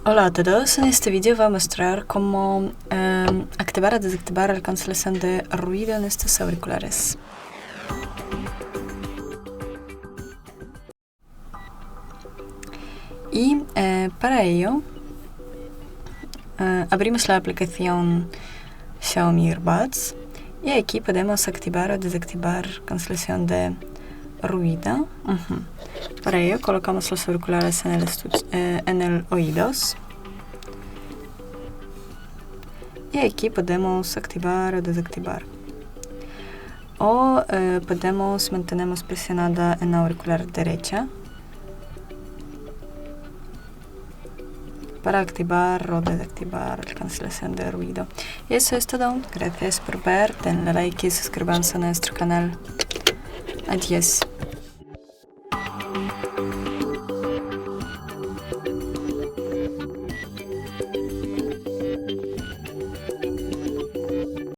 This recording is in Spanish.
Hola a todos, en este vídeo voy a mostrar cómo activar o desactivar la cancelación de ruido en estos auriculares. Y para ello abrimos la aplicación Xiaomi Earbuds y aquí podemos activar o desactivar cancelación de ruido. Para ello colocamos los auriculares en el oídos y aquí podemos activar o desactivar. O podemos mantenemos presionada en la auricular derecha para activar o desactivar la cancelación de ruido. Y eso es todo. Gracias por ver, denle like y suscríbanse a nuestro canal. Adiós.